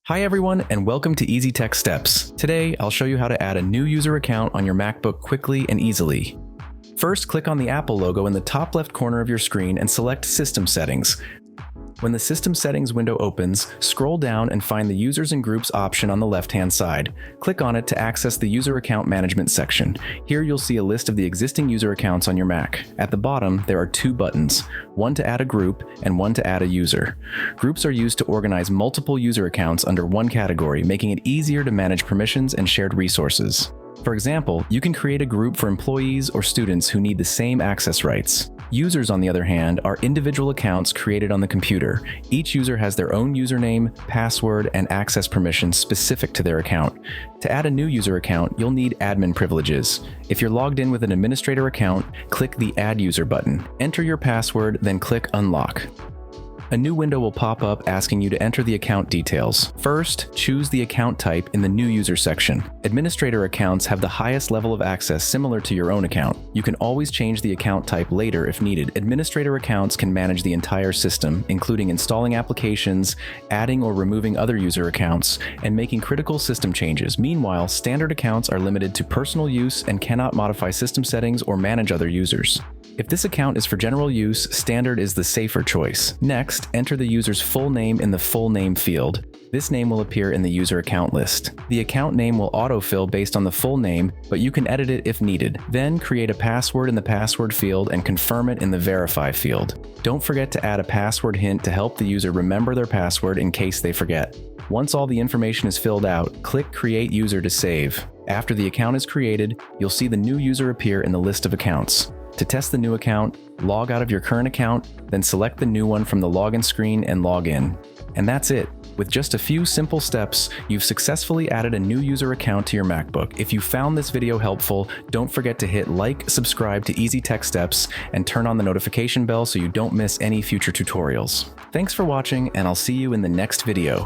Hi everyone, and welcome to Easy Tech Steps. Today, I'll show you how to add a new user account on your MacBook quickly and easily. First, click on the Apple logo in the top left corner of your screen and select System Settings. When the System Settings window opens, scroll down and find the Users and Groups option on the left-hand side. Click on it to access the User Account Management section. Here you'll see a list of the existing user accounts on your Mac. At the bottom, there are two buttons, one to add a group and one to add a user. Groups are used to organize multiple user accounts under one category, making it easier to manage permissions and shared resources. For example, you can create a group for employees or students who need the same access rights. Users, on the other hand, are individual accounts created on the computer. Each user has their own username, password, and access permissions specific to their account. To add a new user account, you'll need admin privileges. If you're logged in with an administrator account, click the Add User button. Enter your password, then click Unlock. A new window will pop up asking you to enter the account details. First, choose the account type in the New User section. Administrator accounts have the highest level of access similar to your own account. You can always change the account type later if needed. Administrator accounts can manage the entire system, including installing applications, adding or removing other user accounts, and making critical system changes. Meanwhile, standard accounts are limited to personal use and cannot modify system settings or manage other users. If this account is for general use, standard is the safer choice. Next, enter the user's full name in the full name field. This name will appear in the user account list. The account name will autofill based on the full name, but you can edit it if needed. Then create a password in the password field and confirm it in the verify field. Don't forget to add a password hint to help the user remember their password in case they forget. Once all the information is filled out, click Create User to save. After the account is created, you'll see the new user appear in the list of accounts. To test the new account, log out of your current account, then select the new one from the login screen and log in. And that's it. With just a few simple steps, you've successfully added a new user account to your MacBook. If you found this video helpful, don't forget to hit like, subscribe to Easy Tech Steps, and turn on the notification bell so you don't miss any future tutorials. Thanks for watching, and I'll see you in the next video.